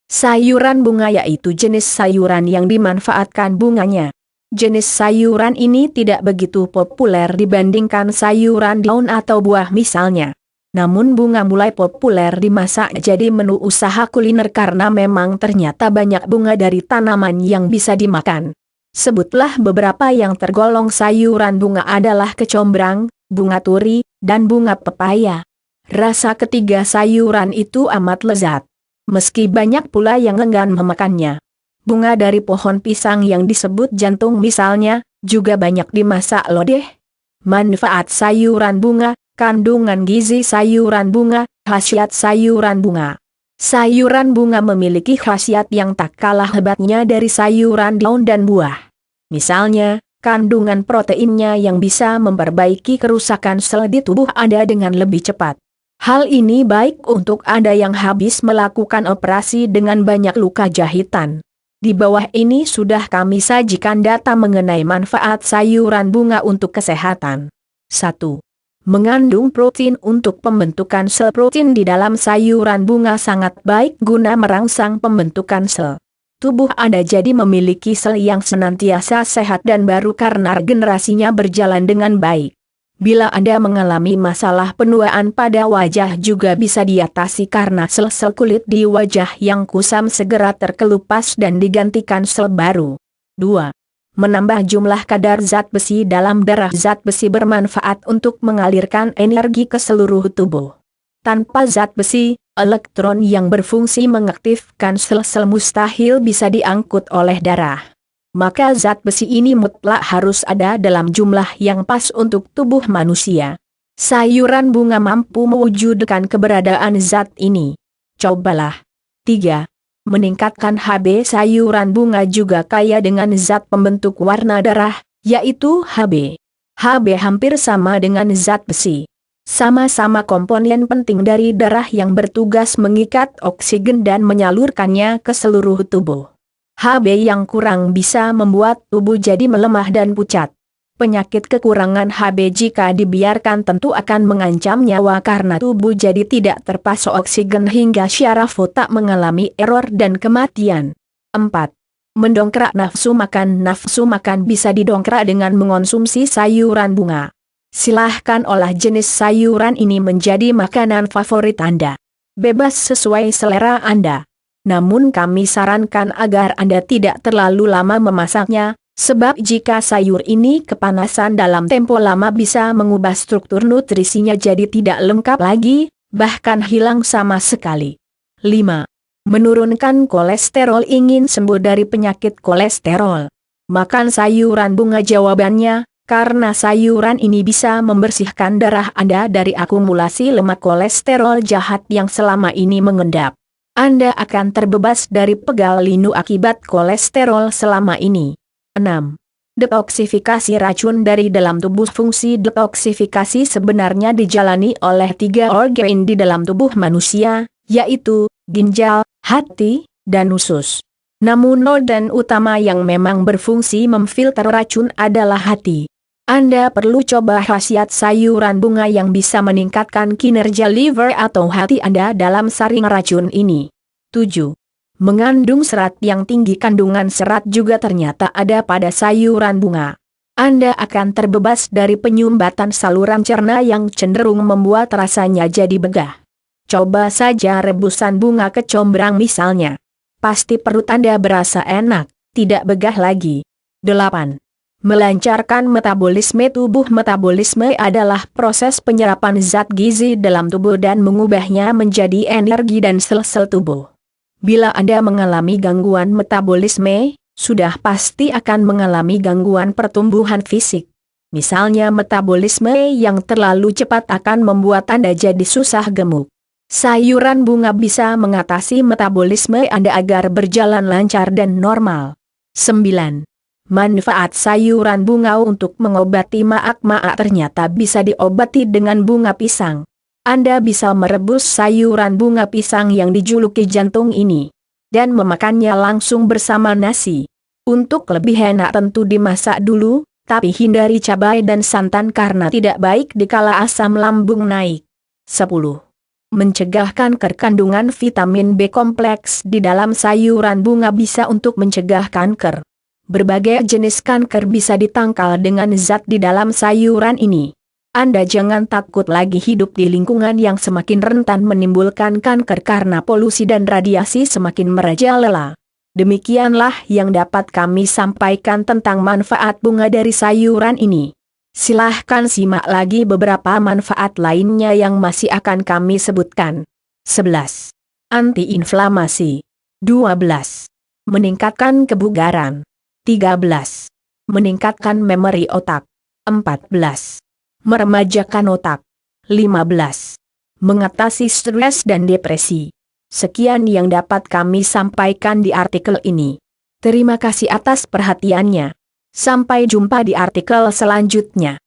Sayuran bunga yaitu jenis sayuran yang dimanfaatkan bunganya. Jenis sayuran ini tidak begitu populer dibandingkan sayuran daun atau buah misalnya. Namun bunga mulai populer dimasak jadi menu usaha kuliner karena memang ternyata banyak bunga dari tanaman yang bisa dimakan. Sebutlah beberapa yang tergolong sayuran bunga adalah kecombrang, bunga turi, dan bunga pepaya. Rasa ketiga sayuran itu amat lezat. Meski banyak pula yang enggan memakannya. Bunga dari pohon pisang yang disebut jantung misalnya, juga banyak dimasak lodeh. Manfaat sayuran bunga, kandungan gizi sayuran bunga, khasiat sayuran bunga. Sayuran bunga memiliki khasiat yang tak kalah hebatnya dari sayuran daun dan buah. Misalnya, kandungan proteinnya yang bisa memperbaiki kerusakan sel di tubuh Anda dengan lebih cepat. Hal ini baik untuk Anda yang habis melakukan operasi dengan banyak luka jahitan. Di bawah ini sudah kami sajikan data mengenai manfaat sayuran bunga untuk kesehatan. 1. Mengandung protein. Untuk pembentukan sel, protein di dalam sayuran bunga sangat baik guna merangsang pembentukan sel. Tubuh Anda jadi memiliki sel yang senantiasa sehat dan baru karena regenerasinya berjalan dengan baik. Bila Anda mengalami masalah penuaan pada wajah juga bisa diatasi karena sel-sel kulit di wajah yang kusam segera terkelupas dan digantikan sel baru. 2. Menambah jumlah kadar zat besi dalam darah. Zat besi bermanfaat untuk mengalirkan energi ke seluruh tubuh. Tanpa zat besi, elektron yang berfungsi mengaktifkan sel-sel mustahil bisa diangkut oleh darah. Maka zat besi ini mutlak harus ada dalam jumlah yang pas untuk tubuh manusia. Sayuran bunga mampu mewujudkan keberadaan zat ini. Cobalah. 3. Meningkatkan HB. Sayuran bunga juga kaya dengan zat pembentuk warna darah, yaitu HB. HB hampir sama dengan zat besi. Sama-sama komponen penting dari darah yang bertugas mengikat oksigen dan menyalurkannya ke seluruh tubuh. HB yang kurang bisa membuat tubuh jadi melemah dan pucat. Penyakit kekurangan HB jika dibiarkan tentu akan mengancam nyawa karena tubuh jadi tidak terpasok oksigen hingga syaraf otak mengalami error dan kematian. 4. Mendongkrak nafsu makan. Nafsu makan bisa didongkrak dengan mengonsumsi sayuran bunga. Silahkan olah jenis sayuran ini menjadi makanan favorit Anda. Bebas sesuai selera Anda. Namun kami sarankan agar Anda tidak terlalu lama memasaknya, sebab jika sayur ini kepanasan dalam tempo lama bisa mengubah struktur nutrisinya jadi tidak lengkap lagi, bahkan hilang sama sekali. 5. Menurunkan kolesterol. Ingin sembuh dari penyakit kolesterol? Makan sayuran bunga. Jawabannya, karena sayuran ini bisa membersihkan darah Anda dari akumulasi lemak kolesterol jahat yang selama ini mengendap. Anda akan terbebas dari pegal linu akibat kolesterol selama ini. 6. Detoksifikasi racun dari dalam tubuh. Fungsi detoksifikasi sebenarnya dijalani oleh 3 organ di dalam tubuh manusia, yaitu ginjal, hati, dan usus. Namun organ utama yang memang berfungsi memfilter racun adalah hati. Anda perlu coba khasiat sayuran bunga yang bisa meningkatkan kinerja liver atau hati Anda dalam saring racun ini. 7. Mengandung serat yang tinggi. Kandungan serat juga ternyata ada pada sayuran bunga. Anda akan terbebas dari penyumbatan saluran cerna yang cenderung membuat rasanya jadi begah. Coba saja rebusan bunga kecombrang misalnya. Pasti perut Anda berasa enak, tidak begah lagi. 8. Melancarkan metabolisme tubuh. Metabolisme adalah proses penyerapan zat gizi dalam tubuh dan mengubahnya menjadi energi dan sel-sel tubuh. Bila Anda mengalami gangguan metabolisme, sudah pasti akan mengalami gangguan pertumbuhan fisik. Misalnya metabolisme yang terlalu cepat akan membuat Anda jadi susah gemuk. Sayuran bunga bisa mengatasi metabolisme Anda agar berjalan lancar dan normal. 9. Manfaat sayuran bunga untuk mengobati maag-maag. Ternyata bisa diobati dengan bunga pisang. Anda bisa merebus sayuran bunga pisang yang dijuluki jantung ini dan memakannya langsung bersama nasi. Untuk lebih enak tentu dimasak dulu, tapi hindari cabai dan santan karena tidak baik dikala asam lambung naik. 10. Mencegah kanker. Kandungan vitamin B kompleks di dalam sayuran bunga bisa untuk mencegah kanker. Berbagai jenis kanker bisa ditangkal dengan zat di dalam sayuran ini. Anda jangan takut lagi hidup di lingkungan yang semakin rentan menimbulkan kanker karena polusi dan radiasi semakin merajalela. Demikianlah yang dapat kami sampaikan tentang manfaat bunga dari sayuran ini. Silahkan simak lagi beberapa manfaat lainnya yang masih akan kami sebutkan. 11. Antiinflamasi. 12. Meningkatkan kebugaran. 13. Meningkatkan memori otak. 14. Meremajakan otak. 15. Mengatasi stres dan depresi. Sekian yang dapat kami sampaikan di artikel ini. Terima kasih atas perhatiannya. Sampai jumpa di artikel selanjutnya.